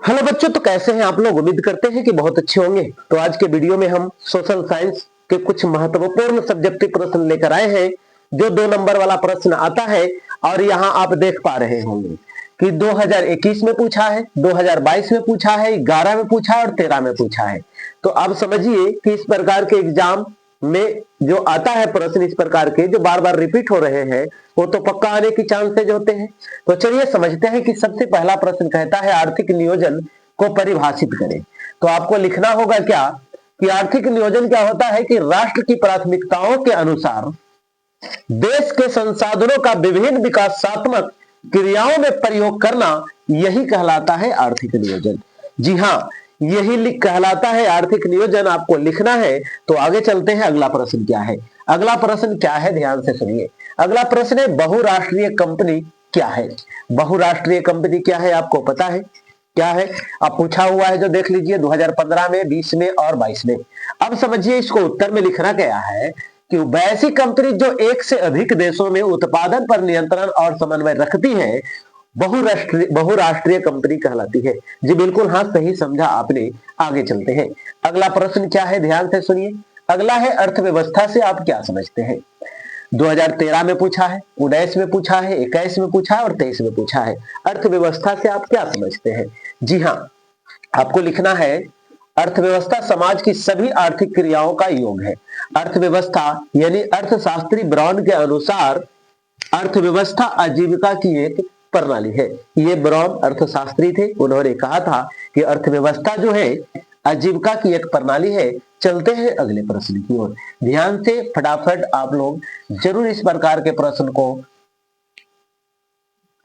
Hello बच्चों, तो कैसे हैं आप लोग। उम्मीद करते हैं कि बहुत अच्छे होंगे। तो आज के वीडियो में हम सोशल साइंस के कुछ महत्वपूर्ण सब्जेक्टिव प्रश्न लेकर आए हैं। जो 2 नंबर वाला प्रश्न आता है और यहाँ आप देख पा रहे होंगे कि 2021 में पूछा है, 2022 में पूछा है, 11 में पूछा है और 13 में पूछा है। तो आप समझिए कि इस प्रकार के एग्जाम में जो आता है प्रश्न इस प्रकार के जो बार बार रिपीट हो रहे हैं, वो तो पक्का आने की चांसेज होते हैं। तो चलिए समझते हैं कि सबसे पहला प्रश्न कहता है आर्थिक नियोजन को परिभाषित करें। तो आपको लिखना होगा क्या कि आर्थिक नियोजन क्या होता है कि राष्ट्र की प्राथमिकताओं के अनुसार देश के संसाधनों का विभिन्न विकासात्मक क्रियाओं में प्रयोग करना, यही कहलाता है आर्थिक नियोजन। जी हाँ, यही कहलाता है आर्थिक नियोजन। आपको लिखना है। तो आगे चलते हैं, अगला प्रश्न क्या है। अगला प्रश्न क्या है, ध्यान से सुनिए। अगला प्रश्न है बहुराष्ट्रीय कंपनी क्या है। बहुराष्ट्रीय कंपनी क्या है आपको पता है क्या है। अब पूछा हुआ है जो देख लीजिए 2015 में, 20 में और 22 में। अब समझिए इसको उत्तर में लिखना क्या है कि वैसी कंपनी जो एक से अधिक देशों में उत्पादन पर नियंत्रण और समन्वय रखती है, बहुराष्ट्रीय कंपनी कहलाती है। जी बिल्कुल, हाँ सही समझा आपने। आगे चलते हैं। अगला प्रश्न क्या है, ध्यान से सुनिए। अगला है अर्थव्यवस्था से आप क्या समझते हैं। 2013 में पूछा है, 19 में पूछा है, 21 में पूछा है और 23 में पूछा है। अर्थव्यवस्था से आप क्या समझते हैं। जी हाँ, आपको लिखना है अर्थव्यवस्था समाज की सभी आर्थिक क्रियाओं का योग है। अर्थव्यवस्था यानी अर्थशास्त्री ब्राउन के अनुसार अर्थव्यवस्था आजीविका की एक प्रणाली है। ये ब्राउन अर्थशास्त्री थे, उन्होंने कहा था कि अर्थव्यवस्था जो है आजीविका की एक प्रणाली है। चलते हैं अगले प्रश्न की ओर। ध्यान से फटाफट आप लोग जरूर इस प्रकार के प्रश्न को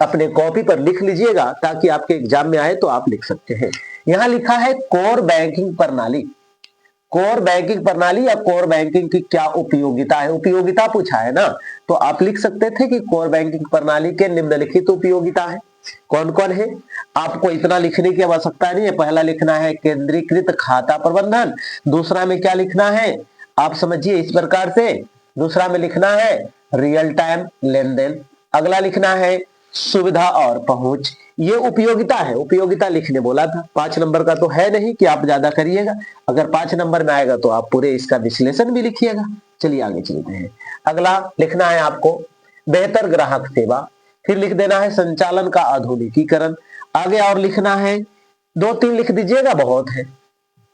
अपने कॉपी पर लिख लीजिएगा ताकि आपके एग्जाम में आए तो आप लिख सकते हैं। यहां लिखा है कोर बैंकिंग प्रणाली। कोर बैंकिंग प्रणाली या कोर बैंकिंग की क्या उपयोगिता है। उपयोगिता पूछा है ना, तो आप लिख सकते थे कि कोर बैंकिंग प्रणाली के निम्नलिखित उपयोगिता है। कौन कौन है, आपको इतना लिखने की आवश्यकता नहीं है। पहला लिखना है केंद्रीकृत खाता प्रबंधन। दूसरा में क्या लिखना है, आप समझिए इस प्रकार से। दूसरा में लिखना है रियल टाइम लेन देन। अगला लिखना है सुविधा और पहुंच। ये उपयोगिता है, उपयोगिता लिखने बोला था। 5 नंबर का तो है नहीं कि आप ज्यादा करिएगा। अगर 5 नंबर में आएगा तो आप पूरे इसका विश्लेषण भी लिखिएगा। चलिए आगे चलते हैं। अगला लिखना है आपको बेहतर ग्राहक सेवा। फिर लिख देना है संचालन का आधुनिकीकरण। आगे और लिखना है 2-3 लिख दीजिएगा, बहुत है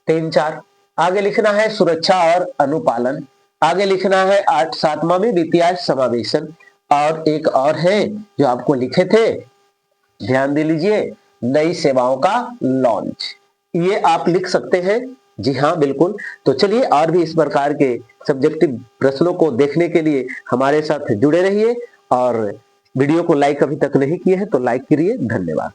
3-4। आगे लिखना है सुरक्षा और अनुपालन। आगे लिखना है 8-7वां में वित्तीय समावेशन। और एक और है जो आपको लिखे थे, ध्यान दे लीजिए, नई सेवाओं का लॉन्च। ये आप लिख सकते हैं। जी हाँ बिल्कुल। तो चलिए और भी इस प्रकार के सब्जेक्टिव प्रश्नों को देखने के लिए हमारे साथ जुड़े रहिए। और वीडियो को लाइक अभी तक नहीं किए हैं तो लाइक करिए। धन्यवाद।